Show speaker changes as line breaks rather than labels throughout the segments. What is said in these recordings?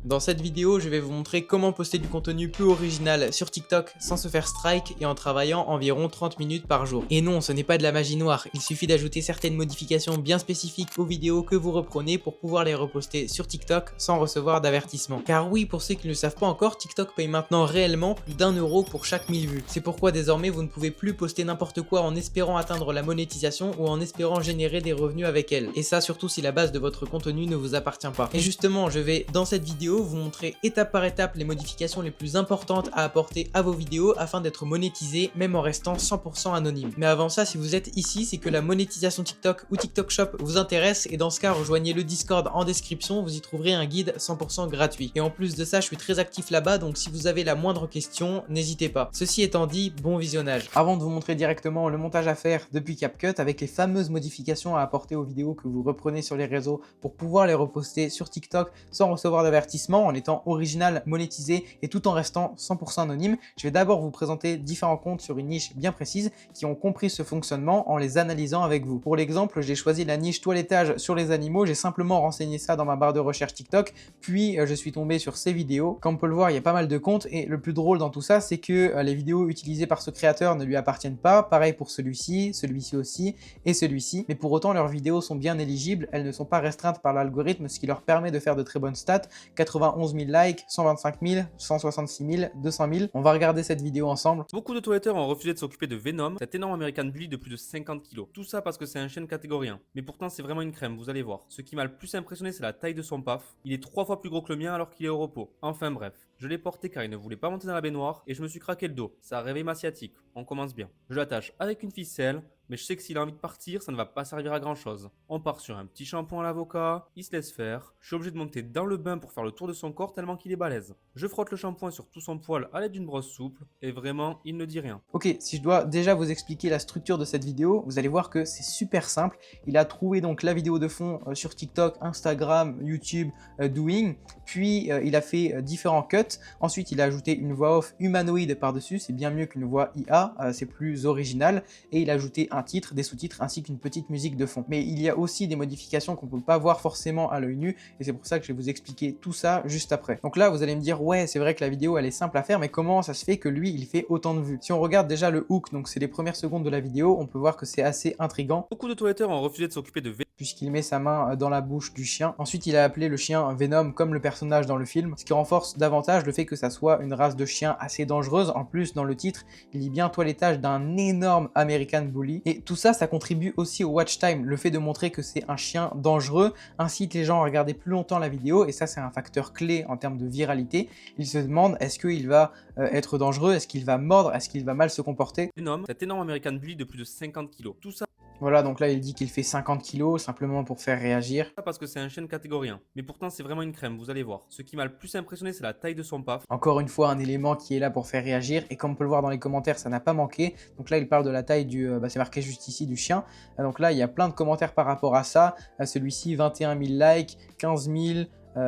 Dans cette vidéo, je vais vous montrer comment poster du contenu peu original sur TikTok sans se faire strike et en travaillant environ 30 minutes par jour. Et non, ce n'est pas de la magie noire, il suffit d'ajouter certaines modifications bien spécifiques aux vidéos que vous reprenez pour pouvoir les reposter sur TikTok sans recevoir d'avertissement. Car oui, pour ceux qui ne le savent pas encore, TikTok paye maintenant réellement plus d'1 € pour chaque 1000 vues. C'est pourquoi désormais vous ne pouvez plus poster n'importe quoi en espérant atteindre la monétisation ou en espérant générer des revenus avec elle. Et ça surtout si la base de votre contenu ne vous appartient pas. Et justement, je vais dans cette vidéo vous montrer étape par étape les modifications les plus importantes à apporter à vos vidéos afin d'être monétisé même en restant 100% anonyme. Mais avant ça, si vous êtes ici, c'est que la monétisation TikTok ou TikTok Shop vous intéresse et dans ce cas, rejoignez le Discord en description, vous y trouverez un guide 100% gratuit. Et en plus de ça, je suis très actif là-bas, donc si vous avez la moindre question, n'hésitez pas. Ceci étant dit, bon visionnage. Avant de vous montrer directement le montage à faire depuis CapCut avec les fameuses modifications à apporter aux vidéos que vous reprenez sur les réseaux pour pouvoir les reposter sur TikTok sans recevoir d'avertissement, en étant original, monétisé et tout en restant 100% anonyme, je vais d'abord vous présenter différents comptes sur une niche bien précise qui ont compris ce fonctionnement en les analysant avec vous. Pour l'exemple, j'ai choisi la niche toilettage sur les animaux, j'ai simplement renseigné ça dans ma barre de recherche TikTok, puis je suis tombé sur ces vidéos. Comme on peut le voir, il y a pas mal de comptes et le plus drôle dans tout ça, c'est que les vidéos utilisées par ce créateur ne lui appartiennent pas. Pareil pour celui-ci, celui-ci aussi et celui-ci. Mais pour autant, leurs vidéos sont bien éligibles, elles ne sont pas restreintes par l'algorithme, ce qui leur permet de faire de très bonnes stats. 91 000 likes, 125 000, 166 000, 200 000. On va regarder cette vidéo ensemble.
Beaucoup de toiletteurs ont refusé de s'occuper de Venom, cet énorme American Bully de plus de 50 kg. Tout ça parce que c'est un chien de catégorie 1. Mais pourtant c'est vraiment une crème, vous allez voir. Ce qui m'a le plus impressionné, c'est la taille de son paf. Il est 3 fois plus gros que le mien alors qu'il est au repos. Enfin bref, je l'ai porté car il ne voulait pas monter dans la baignoire et je me suis craqué le dos. Ça réveille ma sciatique, on commence bien. Je l'attache avec une ficelle, mais je sais que s'il a envie de partir, ça ne va pas servir à grand chose. On part sur un petit shampoing à l'avocat, il se laisse faire. Je suis obligé de monter dans le bain pour faire le tour de son corps tellement qu'il est balèze. Je frotte le shampoing sur tout son poil à l'aide d'une brosse souple et vraiment, il ne dit rien.
Ok, si je dois déjà vous expliquer la structure de cette vidéo, vous allez voir que c'est super simple. Il a trouvé donc la vidéo de fond sur TikTok, Instagram, YouTube, Doing, puis il a fait différents cuts. Ensuite, il a ajouté une voix off humanoïde par-dessus, c'est bien mieux qu'une voix IA, c'est plus original. Et il a ajouté un titre, des sous-titres ainsi qu'une petite musique de fond. Mais il y a aussi des modifications qu'on ne peut pas voir forcément à l'œil nu et c'est pour ça que je vais vous expliquer tout ça juste après. Donc là, vous allez me dire, ouais, c'est vrai que la vidéo elle est simple à faire, mais comment ça se fait que lui il fait autant de vues? Si on regarde déjà le hook, donc c'est les premières secondes de la vidéo, on peut voir que c'est assez intriguant.
Beaucoup de toiletteurs ont refusé de s'occuper de Venom.
Puisqu'il met sa main dans la bouche du chien. Ensuite, il a appelé le chien Venom comme le personnage dans le film, ce qui renforce davantage le fait que ça soit une race de chien assez dangereuse. En plus, dans le titre, il dit bien toilettage d'un énorme American Bully. Et tout ça, ça contribue aussi au watch time. Le fait de montrer que c'est un chien dangereux incite les gens à regarder plus longtemps la vidéo et ça, c'est un facteur clé en termes de viralité. Ils se demandent, est-ce qu'il va être dangereux? Est-ce qu'il va mordre? Est-ce qu'il va mal se comporter?
Venom, cet énorme American Bully de plus de 50 kg. Tout ça
Voilà, donc là, il dit qu'il fait 50 kilos simplement pour faire réagir.
parce que c'est un chien de catégorie 1. Mais pourtant c'est vraiment une crème, vous allez voir. Ce qui m'a le plus impressionné, c'est la taille de son paf.
Encore une fois, un élément qui est là pour faire réagir et comme on peut le voir dans les commentaires, ça n'a pas manqué. Donc là, il parle de la taille du, c'est marqué juste ici, du chien. Donc là, il y a plein de commentaires par rapport à ça. Celui-ci, 21 000 likes, 15 000.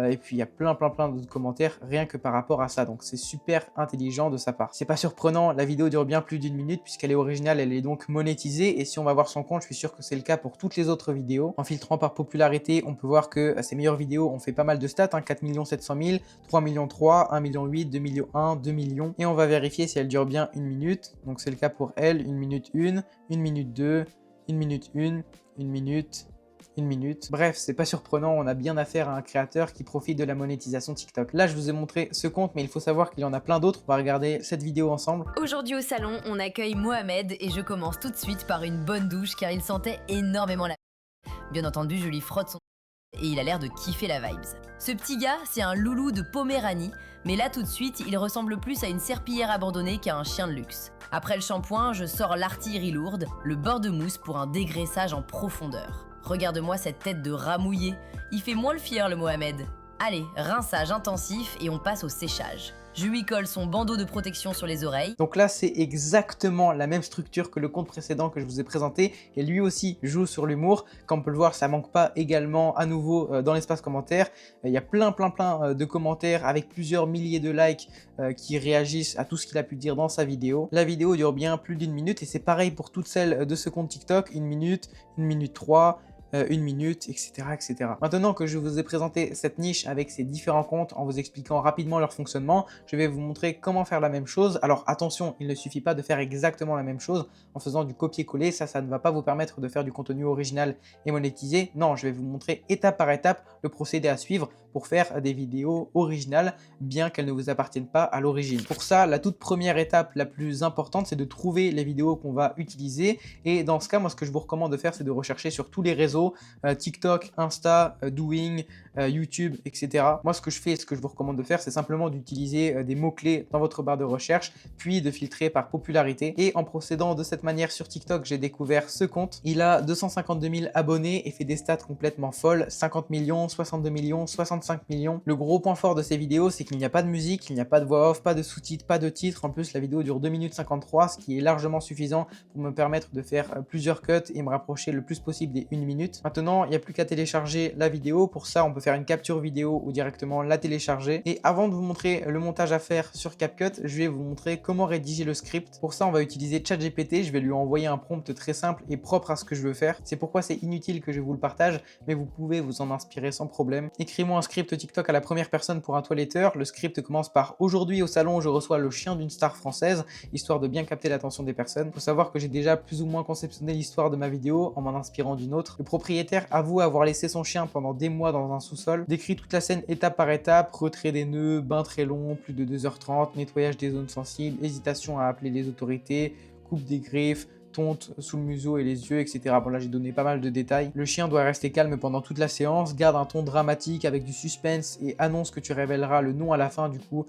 Et puis il y a plein d'autres commentaires rien que par rapport à ça, donc c'est super intelligent de sa part. C'est pas surprenant, la vidéo dure bien plus d'1 minute puisqu'elle est originale, elle est donc monétisée et si on va voir son compte, je suis sûr que c'est le cas pour toutes les autres vidéos. En filtrant par popularité, on peut voir que ses meilleures vidéos ont fait pas mal de stats, 4 700 000, 3 millions 3, 1 million 8, 2 millions 1, 2 millions et on va vérifier si elle dure bien 1 minute, donc c'est le cas pour elle, 1 minute 1, 1 minute 2, 1 minute 1, 1 minute, 1 minute. Bref, c'est pas surprenant, on a bien affaire à un créateur qui profite de la monétisation TikTok. Là, je vous ai montré ce compte, mais il faut savoir qu'il y en a plein d'autres. On va regarder cette vidéo ensemble.
Aujourd'hui au salon, on accueille Mohamed et je commence tout de suite par une bonne douche car il sentait énormément la... Bien entendu, je lui frotte son... et il a l'air de kiffer la vibes. Ce petit gars, c'est un loulou de Poméranie, mais là tout de suite, il ressemble plus à une serpillière abandonnée qu'à un chien de luxe. Après le shampoing, je sors l'artillerie lourde, le beurre de mousse pour un dégraissage en profondeur. Regarde-moi cette tête de rat mouillé, il fait moins le fier le Mohamed. Allez, rinçage intensif et on passe au séchage. Je lui colle son bandeau de protection sur les oreilles.
Donc là, c'est exactement la même structure que le compte précédent que je vous ai présenté. Et lui aussi joue sur l'humour. Comme on peut le voir, ça manque pas également à nouveau dans l'espace commentaire. Il y a plein de commentaires avec plusieurs milliers de likes qui réagissent à tout ce qu'il a pu dire dans sa vidéo. La vidéo dure bien plus d'1 minute et c'est pareil pour toutes celles de ce compte TikTok. 1 minute, 1 minute 3, 1 minute, etc., etc. Maintenant que je vous ai présenté cette niche avec ces différents comptes en vous expliquant rapidement leur fonctionnement, je vais vous montrer comment faire la même chose. Alors attention, il ne suffit pas de faire exactement la même chose en faisant du copier-coller, ça ne va pas vous permettre de faire du contenu original et monétisé. Non, je vais vous montrer étape par étape le procédé à suivre pour faire des vidéos originales, bien qu'elles ne vous appartiennent pas à l'origine. Pour ça, la toute première étape la plus importante, c'est de trouver les vidéos qu'on va utiliser. Et dans ce cas, moi, ce que je vous recommande de faire, c'est de rechercher sur tous les réseaux, TikTok, Insta, Doing, YouTube, etc. Moi, ce que je fais, ce que je vous recommande de faire, c'est simplement d'utiliser des mots-clés dans votre barre de recherche, puis de filtrer par popularité. Et en procédant de cette manière sur TikTok, j'ai découvert ce compte. Il a 252 000 abonnés et fait des stats complètement folles, 50 millions, 62 millions, 65 millions. Le gros point fort de ces vidéos, c'est qu'il n'y a pas de musique, il n'y a pas de voix off, pas de sous-titres, pas de titres. En plus, la vidéo dure 2 minutes 53, ce qui est largement suffisant pour me permettre de faire plusieurs cuts et me rapprocher le plus possible des 1 minute. Maintenant, il n'y a plus qu'à télécharger la vidéo. Pour ça, on peut faire une capture vidéo ou directement la télécharger. Et avant de vous montrer le montage à faire sur CapCut, je vais vous montrer comment rédiger le script. Pour ça, on va utiliser ChatGPT. Je vais lui envoyer un prompt très simple et propre à ce que je veux faire. C'est pourquoi c'est inutile que je vous le partage, mais vous pouvez vous en inspirer sans problème. Écris-moi un script TikTok à la première personne pour un toiletteur. Le script commence par: aujourd'hui au salon, je reçois le chien d'une star française, histoire de bien capter l'attention des personnes. Il faut savoir que j'ai déjà plus ou moins conceptionné l'histoire de ma vidéo en m'en inspirant d'une autre. Le propriétaire avoue avoir laissé son chien pendant des mois dans un sous-sol, décrit toute la scène étape par étape: retrait des nœuds, bain très long, plus de 2h30, nettoyage des zones sensibles, hésitation à appeler les autorités, coupe des griffes, tonte sous le museau et les yeux, etc. Bon, là j'ai donné pas mal de détails. Le chien doit rester calme pendant toute la séance, garde un ton dramatique avec du suspense et annonce que tu révéleras le nom à la fin du coup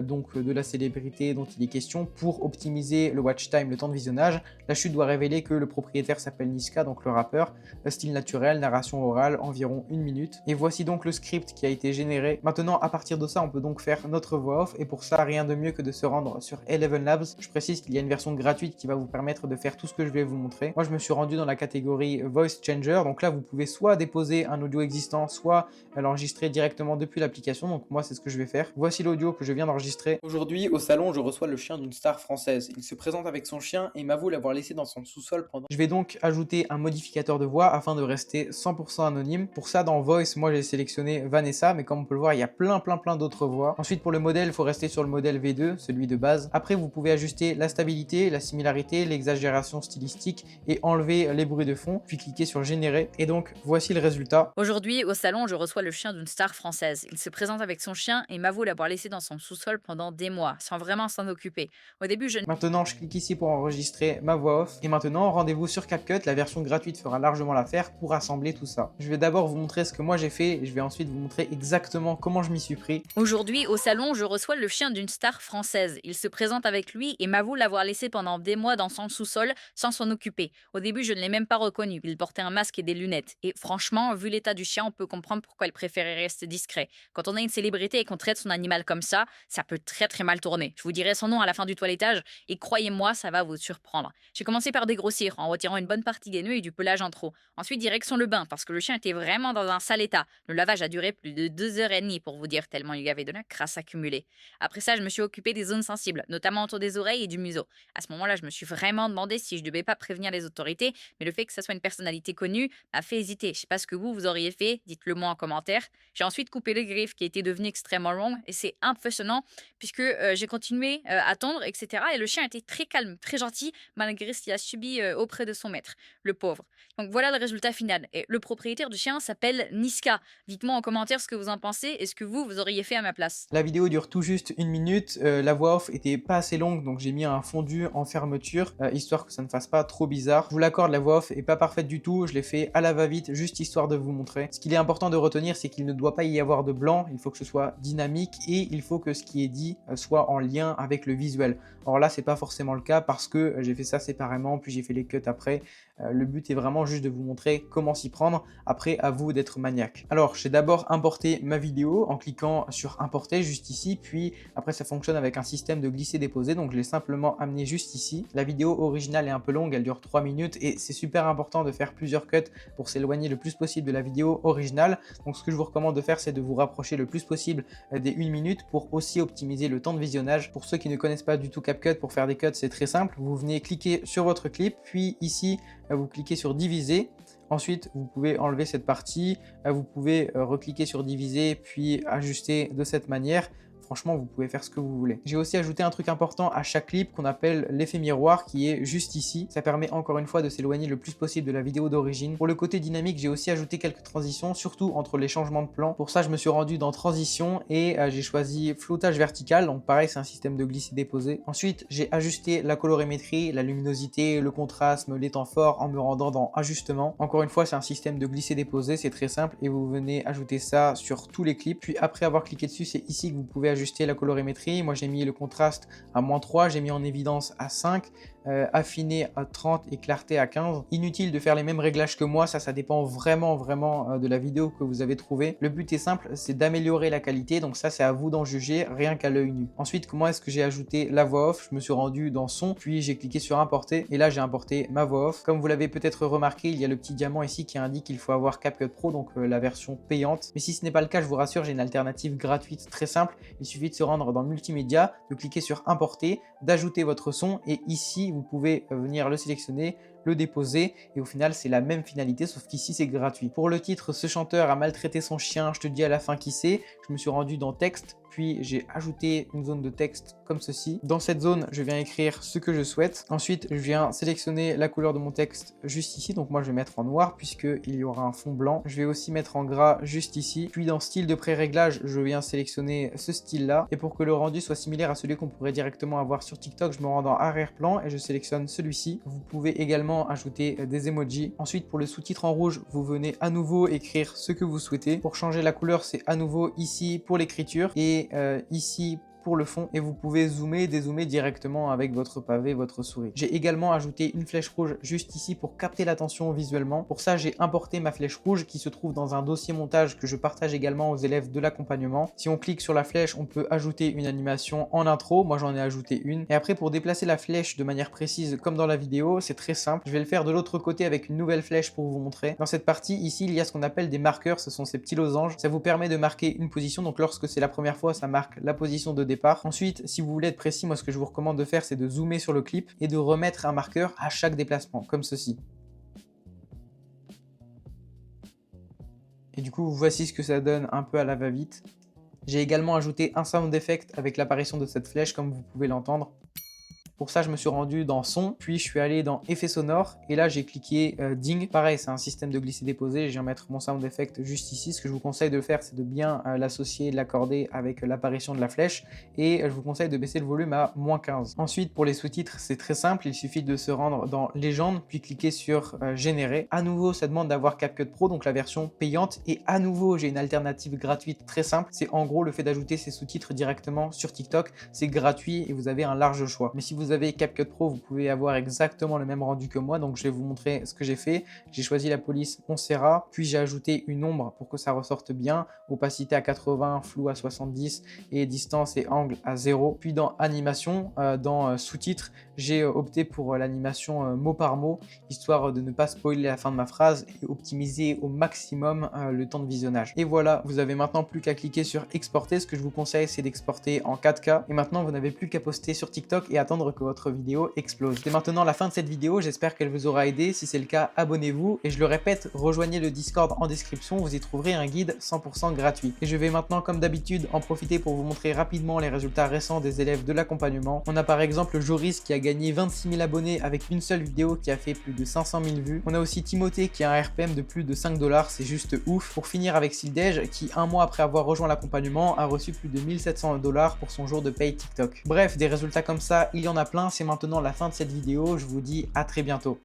donc de la célébrité dont il est question pour optimiser le watch time, le temps de visionnage. La chute doit révéler que le propriétaire s'appelle Niska, donc le rappeur. Style naturel, narration orale, environ 1 minute. Et voici donc le script qui a été généré. Maintenant, à partir de ça, on peut donc faire notre voix off, et pour ça, rien de mieux que de se rendre sur Eleven Labs. Je précise qu'il y a une version gratuite qui va vous permettre de faire tout ce que je vais vous montrer. Moi, je me suis rendu dans la catégorie Voice Changer. Donc là, vous pouvez soit déposer un audio existant, soit l'enregistrer directement depuis l'application. Donc moi, c'est ce que je vais faire. Voici l'audio que je viens d'enregistrer. Aujourd'hui, au salon, je reçois le chien d'une star française. Il se présente avec son chien et m'avoue l'avoir laissé dans son sous-sol pendant... Je vais donc ajouter un modificateur de voix afin de rester 100% anonyme. Pour ça, dans Voice, moi, j'ai sélectionné Vanessa, mais comme on peut le voir, il y a plein d'autres voix. Ensuite, pour le modèle, il faut rester sur le modèle V2, celui de base. Après, vous pouvez ajuster la stabilité, la similarité, l'exagération stylistique et enlever les bruits de fond, puis cliquer sur générer. Et donc, voici le résultat.
Aujourd'hui, au salon, je reçois le chien d'une star française. Il se présente avec son chien et m'avoue l'avoir laissé dans son sous-sol pendant des mois, sans vraiment s'en occuper. Au début, je...
Maintenant, je clique ici pour enregistrer ma voix off. Et maintenant, rendez-vous sur CapCut. La version gratuite fera largement l'affaire pour assembler tout ça. Je vais d'abord vous montrer ce que moi j'ai fait et je vais ensuite vous montrer exactement comment je m'y suis pris.
Aujourd'hui, au salon, je reçois le chien d'une star française. Il se présente avec lui et m'avoue l'avoir laissé pendant des mois dans son sous-sol sans s'en occuper. Au début, je ne l'ai même pas reconnu. Il portait un masque et des lunettes. Et franchement, vu l'état du chien, on peut comprendre pourquoi il préférait rester discret. Quand on a une célébrité et qu'on traite son animal comme ça peut très mal tourner. Je vous dirai son nom à la fin du toilettage et croyez-moi, ça va vous surprendre. J'ai commencé par dégrossir en retirant une bonne partie des nœuds et du pelage en trop. Ensuite, direction le bain parce que le chien était vraiment dans un sale état. Le lavage a duré plus de 2h30 pour vous dire, tellement il y avait de la crasse accumulée. Après ça, je me suis occupée des zones sensibles, notamment autour des oreilles et du museau. À ce moment-là, je me suis vraiment demandé si je devais pas prévenir les autorités, mais le fait que ça soit une personnalité connue m'a fait hésiter. Je sais pas ce que vous auriez fait, dites-le moi en commentaire. J'ai ensuite coupé le griffe qui était devenu extrêmement long et c'est impressionnant puisque j'ai continué à tondre, etc. Et le chien était très calme, très gentil, malgré ce qu'il a subi auprès de son maître, le pauvre. Donc voilà le résultat final. Et le propriétaire du chien s'appelle Niska. Dites-moi en commentaire ce que vous en pensez et ce que vous auriez fait à ma place.
La vidéo dure tout juste 1 minute. La voix off était pas assez longue, donc j'ai mis un fondu en fermeture, histoire que ça ne fasse pas trop bizarre. Je vous l'accorde, la voix off est pas parfaite du tout. Je l'ai fait à la va-vite, juste histoire de vous montrer. Ce qu'il est important de retenir, c'est qu'il ne doit pas y avoir de blanc. Il faut que ce soit dynamique et il faut que ce qui est dit soit en lien avec le visuel. Or là, c'est pas forcément le cas parce que j'ai fait ça séparément, puis j'ai fait les cuts après. Le but est vraiment juste de vous montrer comment s'y prendre. Après, à vous d'être maniaque. Alors, j'ai d'abord importé ma vidéo en cliquant sur importer juste ici, puis après ça fonctionne avec un système de glisser-déposer, donc je l'ai simplement amené juste ici. La vidéo originale est un peu longue, elle dure 3 minutes et c'est super important de faire plusieurs cuts pour s'éloigner le plus possible de la vidéo originale. Donc ce que je vous recommande de faire, c'est de vous rapprocher le plus possible des 1 minute pour aussi optimiser le temps de visionnage. Pour ceux qui ne connaissent pas du tout CapCut, pour faire des cuts, c'est très simple. Vous venez cliquer sur votre clip, puis ici, vous cliquez sur diviser. Ensuite, vous pouvez enlever cette partie, vous pouvez recliquer sur diviser puis ajuster de cette manière. Franchement, vous pouvez faire ce que vous voulez. J'ai aussi ajouté un truc important à chaque clip qu'on appelle l'effet miroir qui est juste ici. Ça permet encore une fois de s'éloigner le plus possible de la vidéo d'origine. Pour le côté dynamique, j'ai aussi ajouté quelques transitions, surtout entre les changements de plan. Pour ça, je me suis rendu dans transition et j'ai choisi floutage vertical. Donc pareil, c'est un système de glisser-déposer. Ensuite, j'ai ajusté la colorimétrie, la luminosité, le contraste, les temps forts en me rendant dans ajustement. Encore une fois, c'est un système de glisser-déposer, c'est très simple et vous venez ajouter ça sur tous les clips. Puis après avoir cliqué dessus, c'est ici que vous pouvez ajuster la colorimétrie. Moi j'ai mis le contraste à -3, j'ai mis en évidence à 5, affiné à 30 et clarté à 15. Inutile de faire les mêmes réglages que moi, ça dépend vraiment de la vidéo que vous avez trouvée. Le but est simple, c'est d'améliorer la qualité, donc ça c'est à vous d'en juger rien qu'à l'œil nu. Ensuite, comment est-ce que j'ai ajouté la voix off? Je me suis rendu dans son, puis j'ai cliqué sur importer et là j'ai importé ma voix off. Comme vous l'avez peut-être remarqué, il y a le petit diamant ici qui indique qu'il faut avoir CapCut Pro, donc la version payante. Mais si ce n'est pas le cas, je vous rassure, j'ai une alternative gratuite très simple. Il suffit de se rendre dans multimédia, de cliquer sur importer, d'ajouter votre son et ici vous pouvez venir le sélectionner, le déposer et au final c'est la même finalité sauf qu'ici c'est gratuit. Pour le titre, ce chanteur a maltraité son chien, je te dis à la fin qui c'est, je me suis rendu dans texte, puis j'ai ajouté une zone de texte comme ceci. Dans cette zone, je viens écrire ce que je souhaite. Ensuite, je viens sélectionner la couleur de mon texte juste ici. Donc moi, je vais mettre en noir puisqu'il y aura un fond blanc. Je vais aussi mettre en gras juste ici. Puis dans style de pré-réglage, je viens sélectionner ce style-là. Et pour que le rendu soit similaire à celui qu'on pourrait directement avoir sur TikTok, je me rends dans arrière-plan et je sélectionne celui-ci. Vous pouvez également ajouter des emojis. Ensuite, pour le sous-titre en rouge, vous venez à nouveau écrire ce que vous souhaitez. Pour changer la couleur, c'est à nouveau ici pour l'écriture et ici pour le fond et vous pouvez zoomer et dézoomer directement avec votre pavé, votre souris. J'ai également ajouté une flèche rouge juste ici pour capter l'attention visuellement. Pour ça, j'ai importé ma flèche rouge qui se trouve dans un dossier montage que je partage également aux élèves de l'accompagnement. Si on clique sur la flèche, on peut ajouter une animation en intro. Moi, j'en ai ajouté une. Et après, pour déplacer la flèche de manière précise comme dans la vidéo, c'est très simple. Je vais le faire de l'autre côté avec une nouvelle flèche pour vous montrer. Dans cette partie, ici, il y a ce qu'on appelle des marqueurs. Ce sont ces petits losanges. Ça vous permet de marquer une position. Donc, lorsque c'est la première fois, ça marque la position de départ. Ensuite, si vous voulez être précis, moi ce que je vous recommande de faire, c'est de zoomer sur le clip et de remettre un marqueur à chaque déplacement, comme ceci. Et du coup, voici ce que ça donne un peu à la va-vite. J'ai également ajouté un sound effect avec l'apparition de cette flèche, comme vous pouvez l'entendre. Pour ça, je me suis rendu dans son, puis je suis allé dans effets sonores et là j'ai cliqué ding. Pareil, c'est un système de glisser-déposer. Je viens mettre mon sound effect juste ici. Ce que je vous conseille de faire, c'est de bien l'associer, l'accorder avec l'apparition de la flèche et je vous conseille de baisser le volume à -15. Ensuite, pour les sous-titres, c'est très simple. Il suffit de se rendre dans légende, puis cliquer sur générer. À nouveau, ça demande d'avoir CapCut Pro, donc la version payante. Et à nouveau, j'ai une alternative gratuite très simple. C'est en gros le fait d'ajouter ces sous-titres directement sur TikTok. C'est gratuit et vous avez un large choix. Mais si vous avez CapCut Pro, vous pouvez avoir exactement le même rendu que moi. Donc je vais vous montrer ce que j'ai fait. J'ai choisi la police Montserrat, puis j'ai ajouté une ombre pour que ça ressorte bien, opacité à 80, flou à 70 et distance et angle à 0. Puis dans animation, dans sous-titres, j'ai opté pour l'animation mot par mot, histoire de ne pas spoiler la fin de ma phrase et optimiser au maximum le temps de visionnage. Et voilà, vous avez maintenant plus qu'à cliquer sur exporter. Ce que je vous conseille, c'est d'exporter en 4K. Et maintenant, vous n'avez plus qu'à poster sur TikTok et attendre que votre vidéo explose. C'est maintenant la fin de cette vidéo, j'espère qu'elle vous aura aidé. Si c'est le cas, abonnez-vous et je le répète, rejoignez le Discord en description, vous y trouverez un guide 100% gratuit. Et je vais maintenant, comme d'habitude, en profiter pour vous montrer rapidement les résultats récents des élèves de l'accompagnement. On a par exemple Joris qui a gagné 26 000 abonnés avec une seule vidéo qui a fait plus de 500 000 vues. On a aussi Timothée qui a un RPM de plus de 5 $, c'est juste ouf. Pour finir avec Sildej qui, un mois après avoir rejoint l'accompagnement, a reçu plus de 1700 $ pour son jour de paye TikTok. Bref, des résultats comme ça, il y en a plein. C'est maintenant la fin de cette vidéo. Je vous dis à très bientôt.